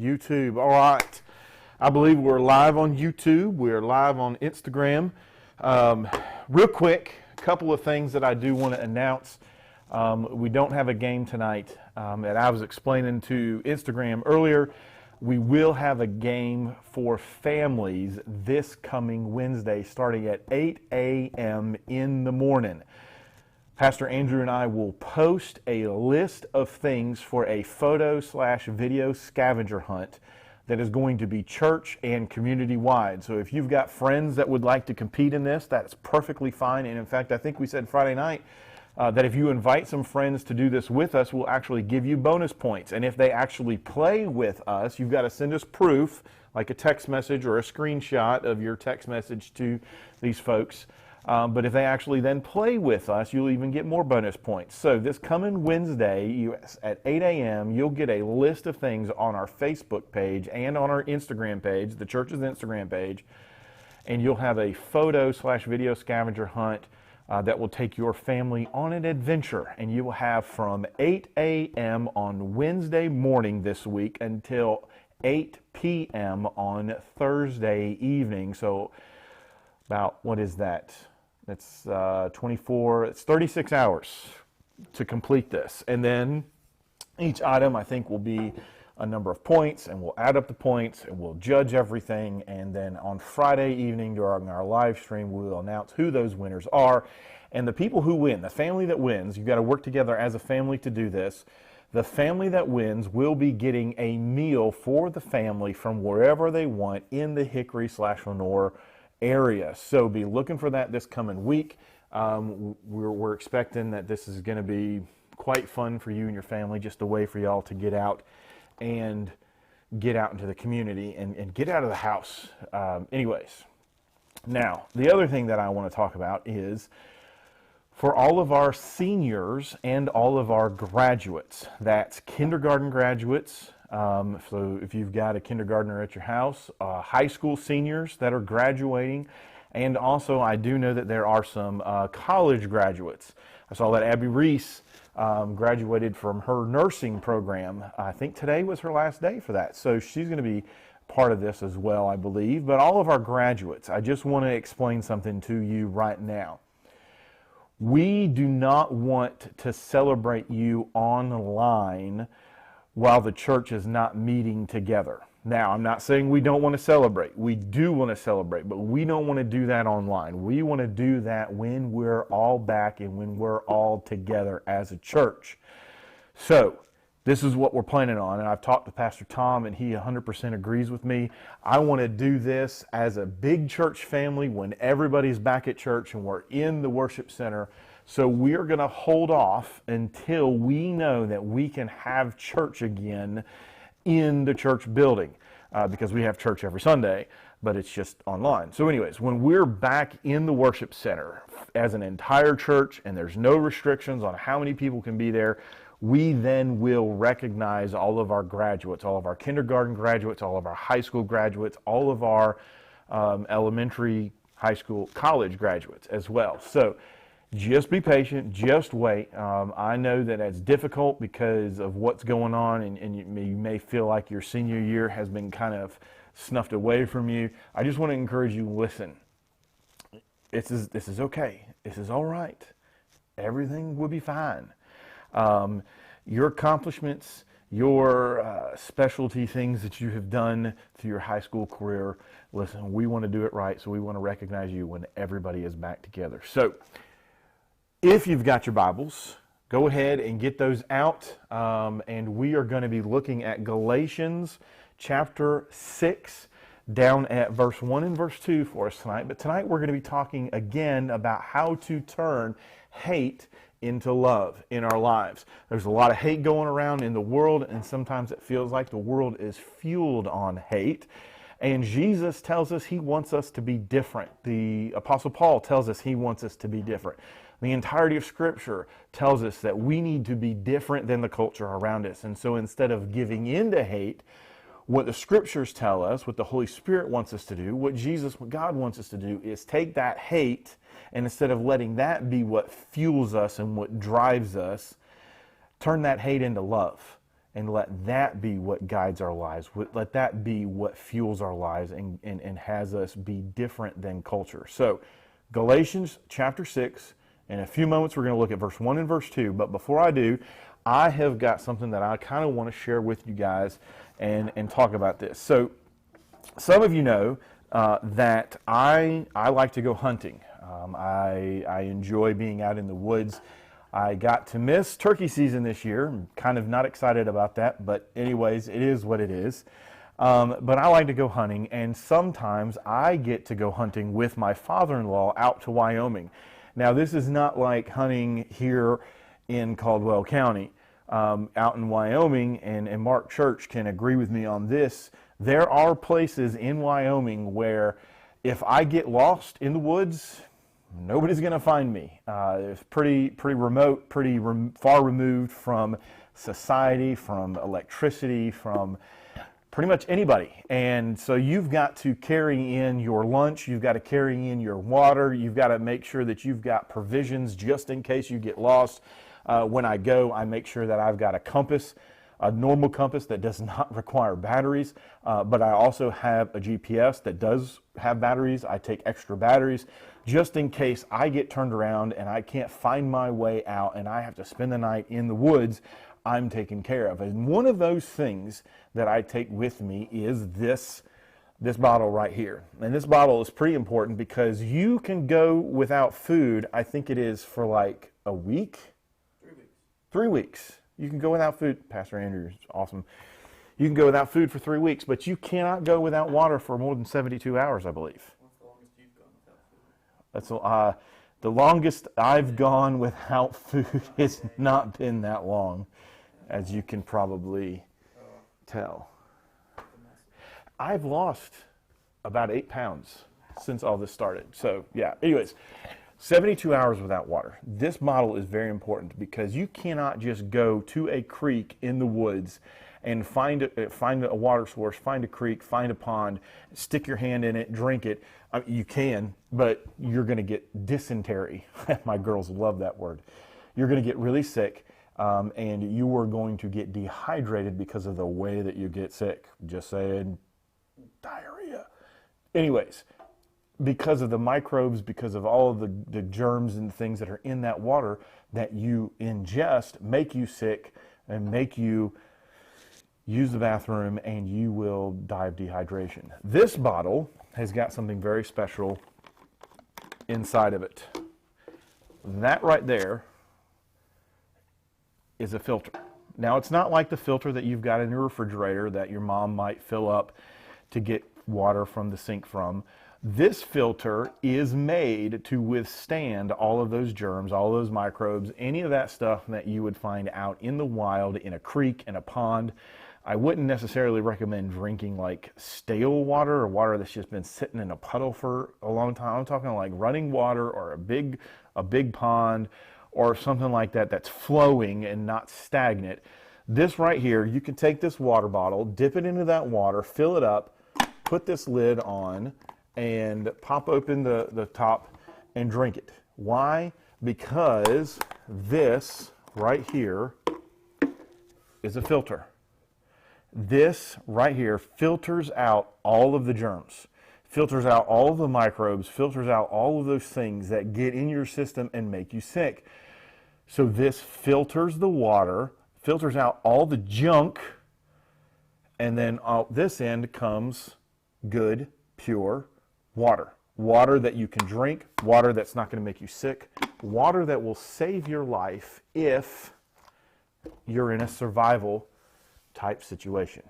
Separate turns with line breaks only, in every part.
YouTube. All right. I believe we're live on YouTube. We're live on Instagram. Real quick, a couple of things that I do want to announce. We don't have a game tonight. And I was explaining to Instagram earlier, we will have a game for families this coming Wednesday starting at 8 a.m. in the morning. Pastor Andrew and I will post a list of things for a photo/video scavenger hunt that is going to be church and community-wide. So if you've got friends that would like to compete in this, that's perfectly fine. And in fact, I think we said Friday night that if you invite some friends to do this with us, we'll actually give you bonus points. And if they actually play with us, you've got to send us proof, like a text message or a screenshot of your text message to these folks. But if they actually then play with us, you'll even get more bonus points. So this coming Wednesday at 8 a.m., you'll get a list of things on our Facebook page and on our Instagram page, the church's Instagram page, and you'll have a photo/video scavenger hunt that will take your family on an adventure. And you will have from 8 a.m. on Wednesday morning this week until 8 p.m. on Thursday evening. So about, what is that? It's 36 hours to complete this. And then each item, I think, will be a number of points, and we'll add up the points, and we'll judge everything. And then on Friday evening during our live stream, we will announce who those winners are. And the people who win, the family that wins, you've got to work together as a family to do this. The family that wins will be getting a meal for the family from wherever they want in the Hickory/Lenore area. So be looking for that this coming week. We're expecting that this is going to be quite fun for you and your family, just a way for y'all to get out and get out into the community and get out of the house. Anyways, now the other thing that I want to talk about is for all of our seniors and all of our graduates. That's kindergarten graduates. So if you've got a kindergartner at your house, high school seniors that are graduating, and also I do know that there are some college graduates. I saw that Abby Reese graduated from her nursing program. I think today was her last day for that. So she's going to be part of this as well, I believe. But all of our graduates, I just want to explain something to you right now. We do not want to celebrate you online while the church is not meeting together. Now, I'm not saying we don't want to celebrate. We do want to celebrate, but we don't want to do that online. We want to do that when we're all back and when we're all together as a church. So, this is what we're planning on, and I've talked to Pastor Tom, and he 100% agrees with me. I want to do this as a big church family when everybody's back at church and we're in the worship center. So we're going to hold off until we know that we can have church again in the church building because we have church every Sunday, but it's just online. So anyways, when we're back in the worship center as an entire church and there's no restrictions on how many people can be there, we then will recognize all of our graduates, all of our kindergarten graduates, all of our high school graduates, all of our elementary, high school, college graduates as well. So just be patient, just wait. I know that it's difficult because of what's going on, and you may feel like your senior year has been kind of snuffed away from you. I just want to encourage you, listen, this is okay. This is all right. Everything will be fine. Your accomplishments, your specialty things that you have done through your high school career, listen, we want to do it right, so we want to recognize you when everybody is back together. So, if you've got your Bibles, go ahead and get those out, and we are going to be looking at Galatians chapter 6, down at verse 1 and verse 2 for us tonight. But tonight we're going to be talking again about how to turn hate into love in our lives. There's a lot of hate going around in the world, and sometimes it feels like the world is fueled on hate. And Jesus tells us he wants us to be different. The Apostle Paul tells us he wants us to be different. The entirety of Scripture tells us that we need to be different than the culture around us. And so instead of giving in to hate, what the Scriptures tell us, what the Holy Spirit wants us to do, what God wants us to do is take that hate, and instead of letting that be what fuels us and what drives us, turn that hate into love. and let that be what guides our lives. Let that be what fuels our lives and has us be different than culture. So, Galatians chapter 6, in a few moments we're going to look at verse 1 and verse 2. But before I do, I have got something that I kind of want to share with you guys and talk about this. So, some of you know that I like to go hunting. I enjoy being out in the woods. I got to miss turkey season this year. I'm kind of not excited about that, but anyways, it is what it is. But I like to go hunting, and sometimes I get to go hunting with my father-in-law out to Wyoming. Now, this is not like hunting here in Caldwell County. Out in Wyoming, and Mark Church can agree with me on this, there are places in Wyoming where if I get lost in the woods, nobody's going to find me. It's pretty remote, far removed from society, from electricity, from pretty much anybody. And so you've got to carry in your lunch, you've got to carry in your water, you've got to make sure that you've got provisions just in case you get lost. When I go, I make sure that I've got a compass, a normal compass that does not require batteries, but I also have a GPS that does have batteries. I take extra batteries just in case I get turned around and I can't find my way out and I have to spend the night in the woods. I'm taken care of. And one of those things that I take with me is this bottle right here. And this bottle is pretty important because you can go without food, I think it is for like a week. 3 weeks. You can go without food. Pastor Andrew is awesome. You can go without food for 3 weeks, but you cannot go without water for more than 72 hours, I believe.
What's the longest you've gone without food?
That's the longest I've gone without food has not been that long, as you can probably tell. I've lost about 8 pounds since all this started. So, yeah. Anyways, 72 hours without water. This bottle is very important because you cannot just go to a creek in the woods and find a water source, find a creek, find a pond, stick your hand in it, drink it. You can, but you're going to get dysentery. My girls love that word. You're going to get really sick, and you are going to get dehydrated because of the way that you get sick. Just saying, diarrhea. Anyways, because of the microbes, because of all of the germs and things that are in that water that you ingest, make you sick and make you use the bathroom, and you will die of dehydration. This bottle has got something very special inside of it. That right there is a filter. Now, it's not like the filter that you've got in your refrigerator that your mom might fill up to get water from the sink from. This filter is made to withstand all of those germs, all those microbes, any of that stuff that you would find out in the wild, in a creek, in a pond. I wouldn't necessarily recommend drinking like stale water or water that's just been sitting in a puddle for a long time. I'm talking like running water or a big pond or something like that that's flowing and not stagnant. This right here, you can take this water bottle, dip it into that water, fill it up, put this lid on, and pop open the top and drink it. Why? Because this right here is a filter. This right here filters out all of the germs, filters out all of the microbes, filters out all of those things that get in your system and make you sick. So this filters the water, filters out all the junk, and then out this end comes good, pure water. Water that you can drink, water that's not going to make you sick, water that will save your life if you're in a survival type situation.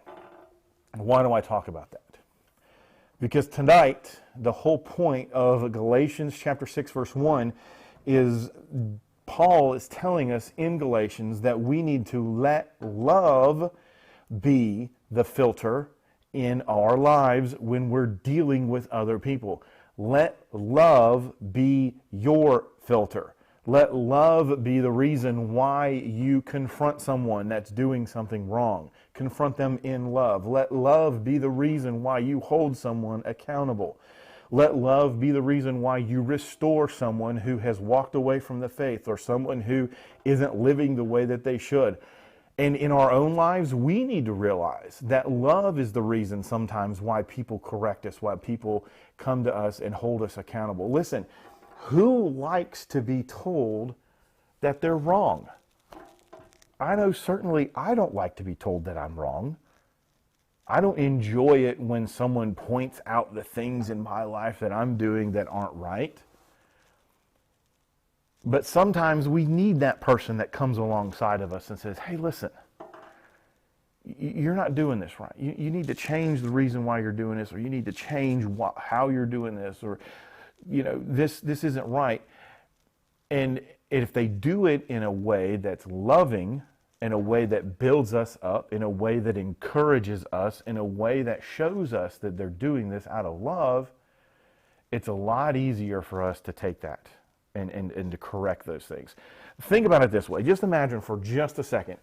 And why do I talk about that? Because tonight, the whole point of Galatians chapter 6, verse 1 is Paul is telling us in Galatians that we need to let love be the filter in our lives when we're dealing with other people. Let love be your filter. Let love be the reason why you confront someone that's doing something wrong. Confront them in love. Let love be the reason why you hold someone accountable. Let love be the reason why you restore someone who has walked away from the faith or someone who isn't living the way that they should. And in our own lives, we need to realize that love is the reason sometimes why people correct us, why people come to us and hold us accountable. Listen, who likes to be told that they're wrong? I know certainly I don't like to be told that I'm wrong. I don't enjoy it when someone points out the things in my life that I'm doing that aren't right. But sometimes we need that person that comes alongside of us and says, hey, listen, you're not doing this right. You need to change the reason why you're doing this, or you need to change how you're doing this, or, this isn't right. And if they do it in a way that's loving, in a way that builds us up, in a way that encourages us, in a way that shows us that they're doing this out of love, it's a lot easier for us to take that and to correct those things. Think about it this way. Just imagine for just a second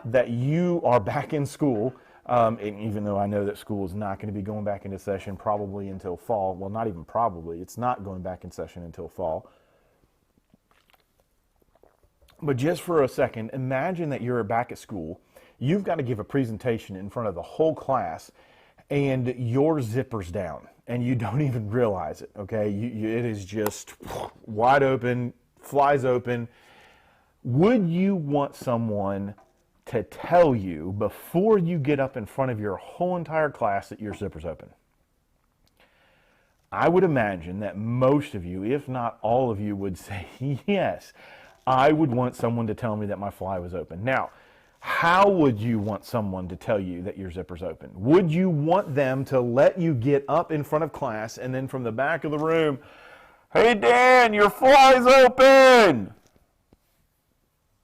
that you are back in school, and even though I know that school is not going to be going back into session probably until fall. Well, not even probably. It's not going back in session until fall. But just for a second, imagine that you're back at school. You've got to give a presentation in front of the whole class, and your zipper's down, and you don't even realize it, okay? It is just wide open, flies open. Would you want someone to tell you before you get up in front of your whole entire class that your zipper's open? I would imagine that most of you, if not all of you, would say, yes, I would want someone to tell me that my fly was open. Now, how would you want someone to tell you that your zipper's open? Would you want them to let you get up in front of class and then from the back of the room, hey, Dan, your fly's open?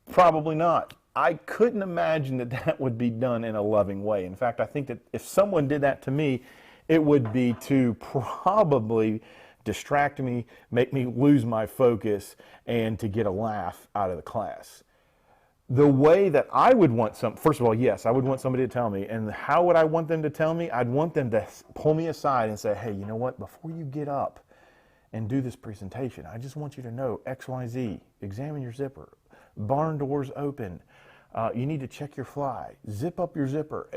Probably not. I couldn't imagine that would be done in a loving way. In fact, I think that if someone did that to me, it would be to probably distract me, make me lose my focus, and to get a laugh out of the class. The way that I would want first of all, yes, I would want somebody to tell me. And how would I want them to tell me? I'd want them to pull me aside and say, hey, you know what? Before you get up and do this presentation, I just want you to know X, Y, Z. Examine your zipper. Barn doors open. You need to check your fly. Zip up your zipper.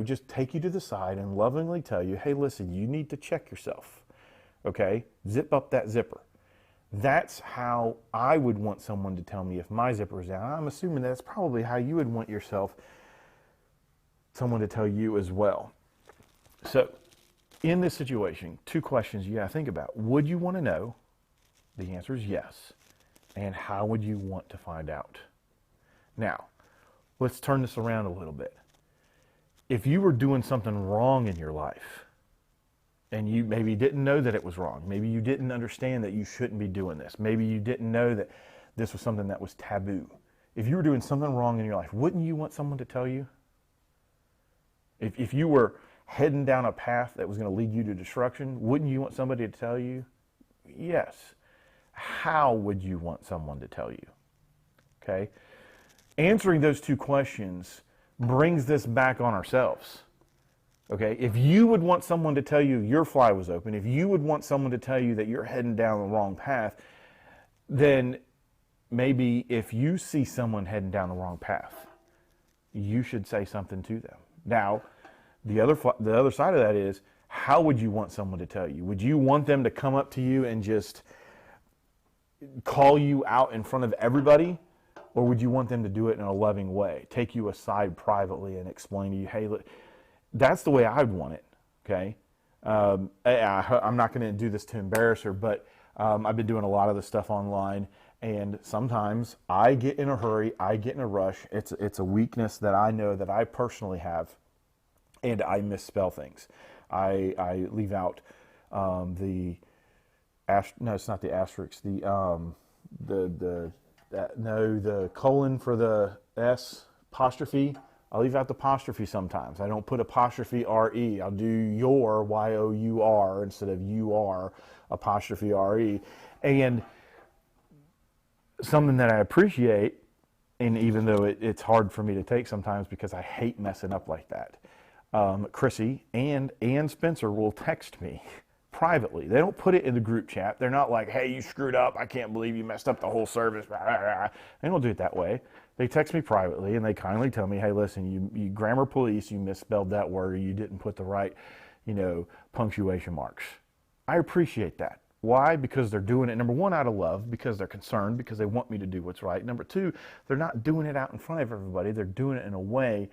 Just take you to the side and lovingly tell you, hey, listen, you need to check yourself. Okay? Zip up that zipper. That's how I would want someone to tell me if my zipper is down. I'm assuming that's probably how you would want someone to tell you as well. So, in this situation, 2 questions you got to think about. Would you want to know? The answer is yes. And how would you want to find out? Now, let's turn this around a little bit. If you were doing something wrong in your life, and you maybe didn't know that it was wrong. Maybe you didn't understand that you shouldn't be doing this. Maybe you didn't know that this was something that was taboo. If you were doing something wrong in your life, wouldn't you want someone to tell you? If you were heading down a path that was going to lead you to destruction, wouldn't you want somebody to tell you? Yes. How would you want someone to tell you? Okay? Answering those 2 questions brings this back on ourselves. Okay, if you would want someone to tell you your fly was open, if you would want someone to tell you that you're heading down the wrong path, then maybe if you see someone heading down the wrong path, you should say something to them. Now, the other side of that is, how would you want someone to tell you? Would you want them to come up to you and just call you out in front of everybody? Or would you want them to do it in a loving way, take you aside privately and explain to you, hey, look, that's the way I'd want it, okay? I'm not going to do this to embarrass her, but I've been doing a lot of this stuff online, and sometimes I get in a hurry, I get in a rush. It's a weakness that I know that I personally have, and I misspell things. I leave out no, it's not the asterisk. The colon for the S apostrophe. I leave out the apostrophe sometimes. I don't put apostrophe R-E. I'll do your, Y-O-U-R, instead of you-are, apostrophe R-E. And something that I appreciate, and even though it's hard for me to take sometimes because I hate messing up like that, Chrissy and Spencer will text me privately. They don't put it in the group chat. They're not like, hey, you screwed up. I can't believe you messed up the whole service. They don't do it that way. They text me privately, and they kindly tell me, hey, listen, you grammar police, you misspelled that word, or you didn't put the right, punctuation marks. I appreciate that. Why? Because they're doing it, number one, out of love, because they're concerned, because they want me to do what's right. Number two, they're not doing it out in front of everybody. They're doing it in a way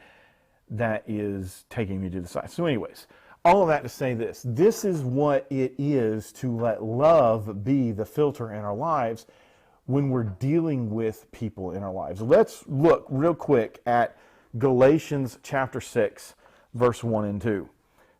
that is taking me to the side. So anyways, all of that to say this. This is what it is to let love be the filter in our lives when we're dealing with people in our lives. Let's look real quick at Galatians chapter 6, verse 1 and 2.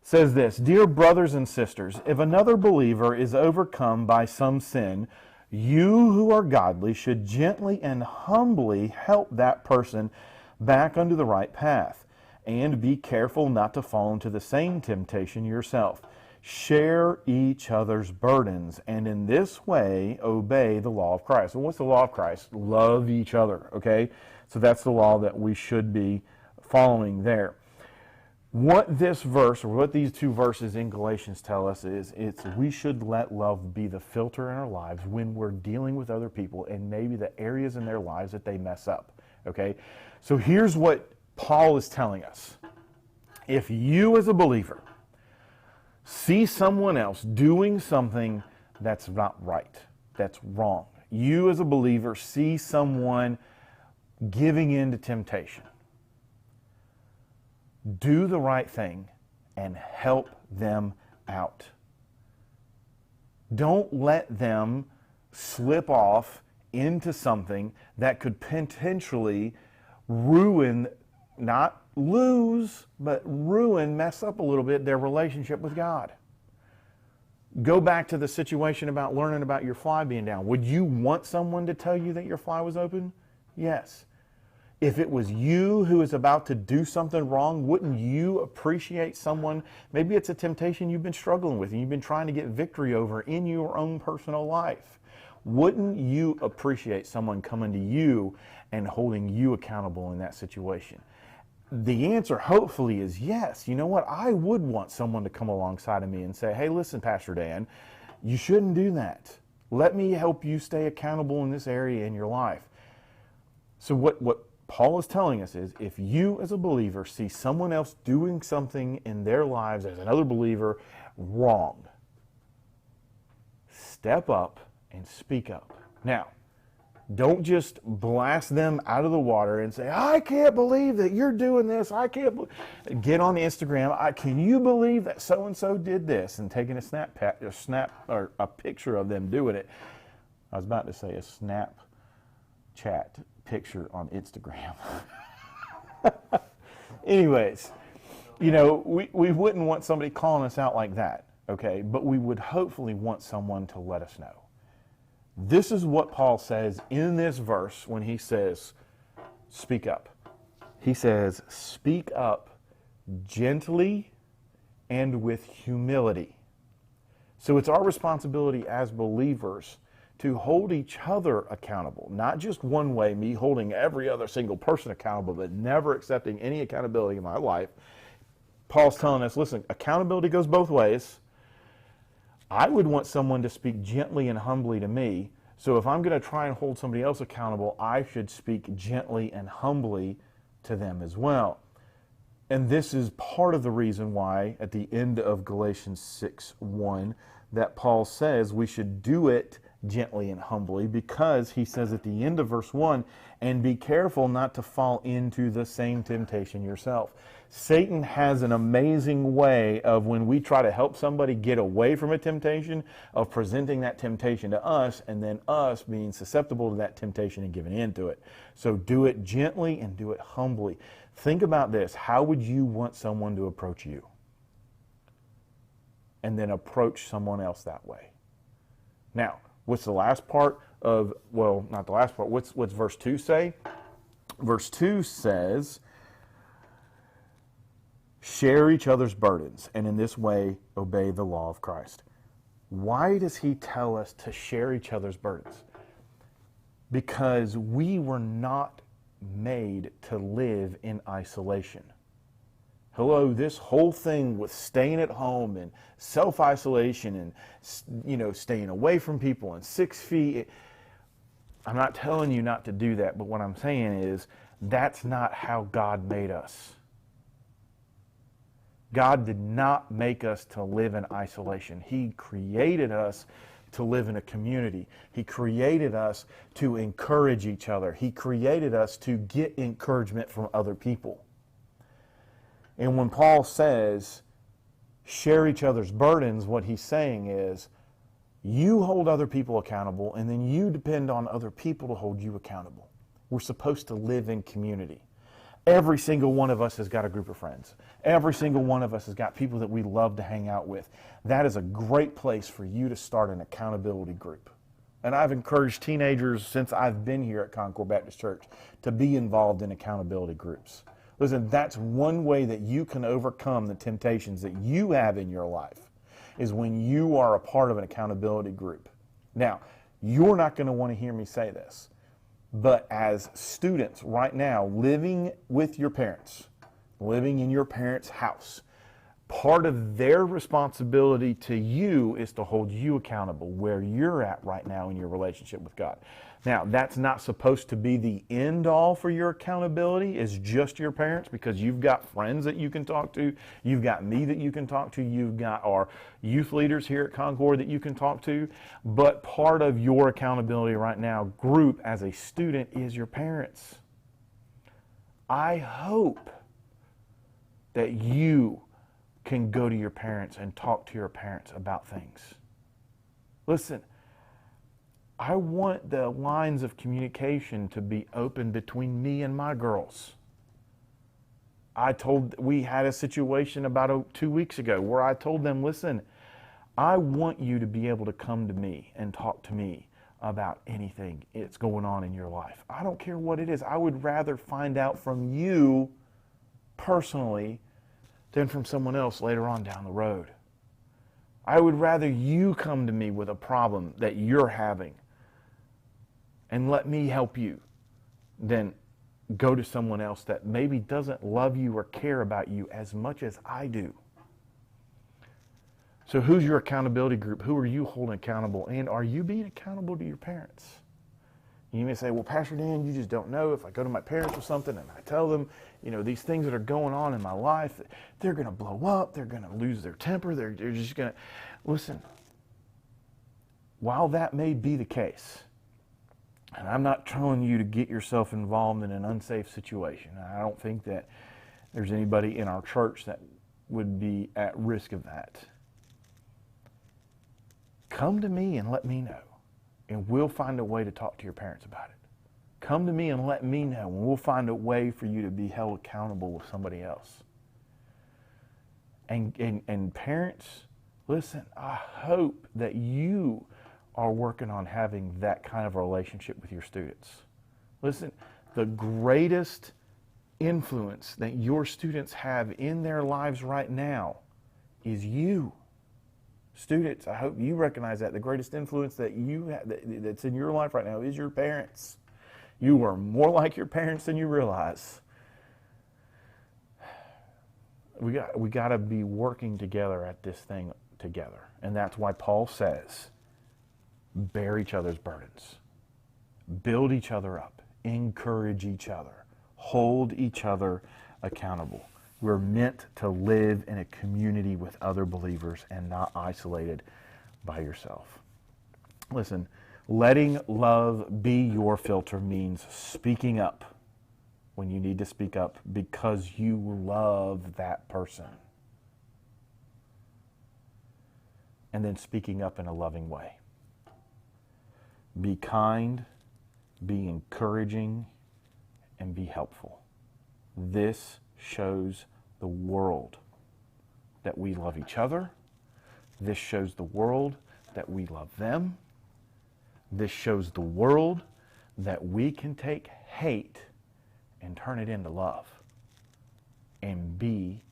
It says this, "Dear brothers and sisters, if another believer is overcome by some sin, you who are godly should gently and humbly help that person back onto the right path. And be careful not to fall into the same temptation yourself. Share each other's burdens, and in this way obey the law of Christ." And what's the law of Christ? Love each other, okay? So that's the law that we should be following there. What this verse, or what these two verses in Galatians tell us is we should let love be the filter in our lives when we're dealing with other people and maybe the areas in their lives that they mess up, okay? So here's what Paul is telling us. If you as a believer see someone else doing something that's not right, that's wrong, you as a believer see someone giving in to temptation, do the right thing and help them out. Don't let them slip off into something that could potentially ruin, not lose, but ruin, mess up a little bit their relationship with God. Go back to the situation about learning about your fly being down. Would you want someone to tell you that your fly was open? Yes. If it was you who is about to do something wrong, wouldn't you appreciate someone? Maybe it's a temptation you've been struggling with and you've been trying to get victory over in your own personal life. Wouldn't you appreciate someone coming to you and holding you accountable in that situation? The answer hopefully is yes. You know what? I would want someone to come alongside of me and say, hey, listen, Pastor Dan, you shouldn't do that. Let me help you stay accountable in this area in your life. So what Paul is telling us is, if you as a believer see someone else doing something in their lives as another believer wrong, step up and speak up. Now, don't just blast them out of the water and say, I can't believe that you're doing this. I can't get on Instagram. Can you believe that so-and-so did this? And taking a picture of them doing it. I was about to say a Snapchat picture on Instagram. Anyways, we wouldn't want somebody calling us out like that, okay? But we would hopefully want someone to let us know. This is what Paul says in this verse when he says, speak up. He says, speak up gently and with humility. So it's our responsibility as believers to hold each other accountable, not just one way, me holding every other single person accountable, but never accepting any accountability in my life. Paul's telling us, listen, accountability goes both ways. I would want someone to speak gently and humbly to me. So if I'm going to try and hold somebody else accountable, I should speak gently and humbly to them as well. And this is part of the reason why at the end of Galatians 6:1 that Paul says we should do it gently and humbly, because he says at the end of verse 1, and be careful not to fall into the same temptation yourself. Satan has an amazing way of, when we try to help somebody get away from a temptation, of presenting that temptation to us and then us being susceptible to that temptation and giving in to it. So do it gently and do it humbly. Think about this. How would you want someone to approach you? And then approach someone else that way. Now, what's the last part of, well, not the last part, what's verse 2 say? Verse 2 says, share each other's burdens, and in this way obey the law of Christ. Why does he tell us to share each other's burdens? Because we were not made to live in isolation. Hello, this whole thing with staying at home and self-isolation and, staying away from people and 6 feet. I'm not telling you not to do that, but what I'm saying is that's not how God made us. God did not make us to live in isolation. He created us to live in a community. He created us to encourage each other. He created us to get encouragement from other people. And when Paul says, share each other's burdens, what he's saying is, you hold other people accountable, and then you depend on other people to hold you accountable. We're supposed to live in community. Every single one of us has got a group of friends. Every single one of us has got people that we love to hang out with. That is a great place for you to start an accountability group. And I've encouraged teenagers since I've been here at Concord Baptist Church to be involved in accountability groups. Listen, that's one way that you can overcome the temptations that you have in your life, is when you are a part of an accountability group. Now, you're not going to want to hear me say this, but as students right now, living with your parents, living in your parents' house, part of their responsibility to you is to hold you accountable where you're at right now in your relationship with God. Now, that's not supposed to be the end all for your accountability, is just your parents, because you've got friends that you can talk to. You've got me that you can talk to. You've got our youth leaders here at Concord that you can talk to. But part of your accountability right now, group as a student, is your parents. I hope that you can go to your parents and talk to your parents about things. Listen, I want the lines of communication to be open between me and my girls. We had a situation about 2 weeks ago where I told them, listen, I want you to be able to come to me and talk to me about anything that's going on in your life. I don't care what it is. I would rather find out from you personally than from someone else later on down the road. I would rather you come to me with a problem that you're having and let me help you than go to someone else that maybe doesn't love you or care about you as much as I do. So who's your accountability group? Who are you holding accountable? And are you being accountable to your parents? You may say, well, Pastor Dan, you just don't know. If I go to my parents or something and I tell them, these things that are going on in my life, they're going to blow up. They're going to lose their temper. They're just going to... Listen, while that may be the case, and I'm not telling you to get yourself involved in an unsafe situation. I don't think that there's anybody in our church that would be at risk of that. Come to me and let me know, and we'll find a way to talk to your parents about it. Come to me and let me know, and we'll find a way for you to be held accountable with somebody else. And parents, listen, I hope that you are working on having that kind of a relationship with your students. Listen, the greatest influence that your students have in their lives right now is you. Students, I hope you recognize that. The greatest influence that you have, that's in your life right now, is your parents. You are more like your parents than you realize. We got to be working together at this thing together. And that's why Paul says, bear each other's burdens, build each other up, encourage each other, hold each other accountable. We're meant to live in a community with other believers and not isolated by yourself. Listen, letting love be your filter means speaking up when you need to speak up because you love that person. And then speaking up in a loving way. Be kind, be encouraging, and be helpful. This shows the world that we love each other. This shows the world that we love them. This shows the world that we can take hate and turn it into love and be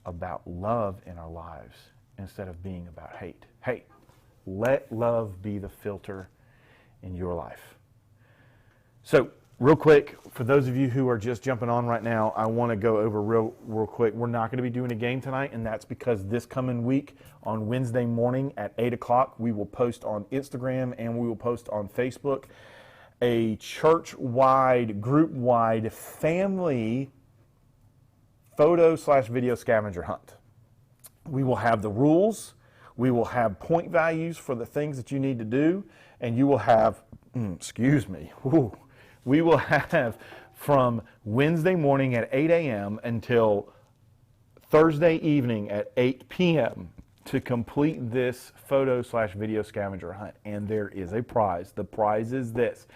about love in our lives instead of being about hate. Hey, let love be the filter in your life. So Real quick, for those of you who are just jumping on right now, I want to go over real quick. We're not going to be doing a game tonight, and that's because this coming week on Wednesday morning at 8 o'clock, we will post on Instagram and we will post on Facebook a church-wide, group-wide family photo/video scavenger hunt. We will have the rules, we will have point values for the things that you need to do, and you will have, we will have from Wednesday morning at 8 a.m. until Thursday evening at 8 p.m. to complete this photo/video scavenger hunt. And there is a prize. The prize is this.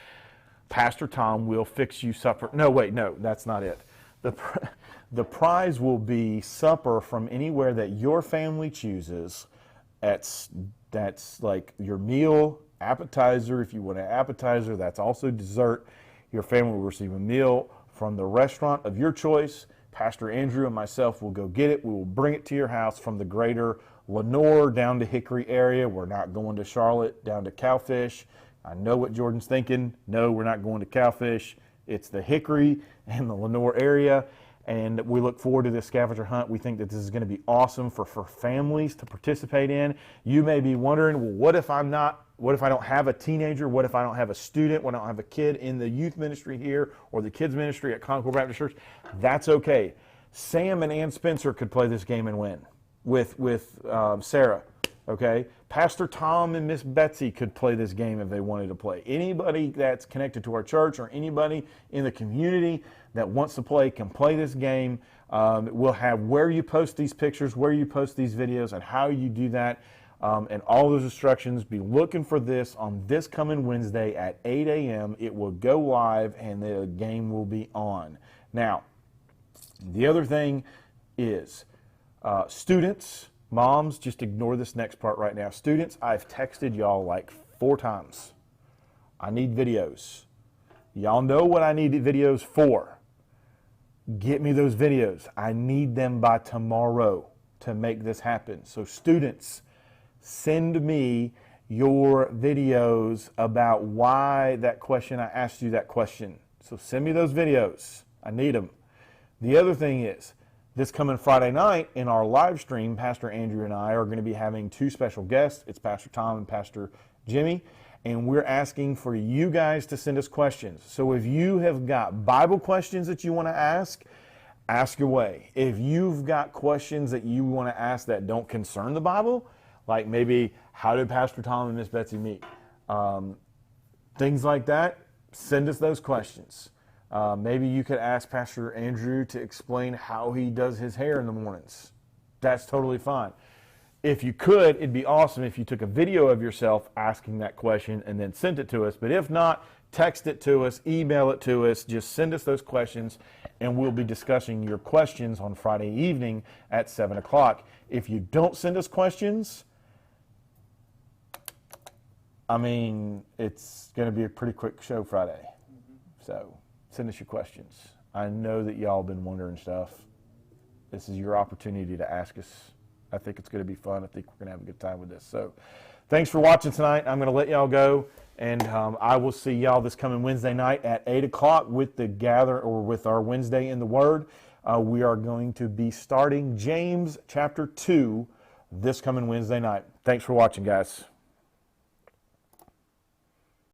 Pastor Tom will fix you supper. No, that's not it. The prize will be supper from anywhere that your family chooses. That's like your meal, appetizer. If you want an appetizer, that's also dessert. Your family will receive a meal from the restaurant of your choice. Pastor Andrew and myself will go get it. We will bring it to your house from the greater Lenore down to Hickory area. We're not going to Charlotte, down to Cowfish. I know what Jordan's thinking. No, we're not going to Cowfish. It's the Hickory and the Lenore area. And we look forward to this scavenger hunt. We think that this is going to be awesome for families to participate in. You may be wondering, well, what if I don't have a teenager? What if I don't have a student? What if I don't have a kid in the youth ministry here or the kids ministry at Concord Baptist Church? That's okay. Sam and Ann Spencer could play this game and win with Sarah. Okay, Pastor Tom and Miss Betsy could play this game if they wanted to play. Anybody that's connected to our church or anybody in the community that wants to play can play this game. We'll have where you post these pictures, where you post these videos, and how you do that, and all those instructions. Be looking for this on this coming Wednesday at 8 a.m. It will go live, and the game will be on. Now, the other thing is students. Moms, just ignore this next part right now. Students, I've texted y'all like 4 times. I need videos. Y'all know what I need videos for. Get me those videos. I need them by tomorrow to make this happen. So students, send me your videos about why that question, I asked you that question. So send me those videos. I need them. The other thing is, this coming Friday night in our live stream, Pastor Andrew and I are going to be having 2 special guests. It's Pastor Tom and Pastor Jimmy, and we're asking for you guys to send us questions. So if you have got Bible questions that you want to ask away. If you've got questions that you want to ask that don't concern the Bible, like maybe how did Pastor Tom and Miss Betsy meet? Things like that, send us those questions. Maybe you could ask Pastor Andrew to explain how he does his hair in the mornings. That's totally fine. If you could, it'd be awesome if you took a video of yourself asking that question and then sent it to us. But if not, text it to us, email it to us, just send us those questions, and we'll be discussing your questions on Friday evening at 7 o'clock. If you don't send us questions, it's going to be a pretty quick show Friday. So send us your questions. I know that y'all been wondering stuff. This is your opportunity to ask us. I think it's going to be fun. I think we're going to have a good time with this. So thanks for watching tonight. I'm going to let y'all go, and I will see y'all this coming Wednesday night at 8 o'clock with with our Wednesday in the Word. We are going to be starting James chapter 2 this coming Wednesday night. Thanks for watching, guys.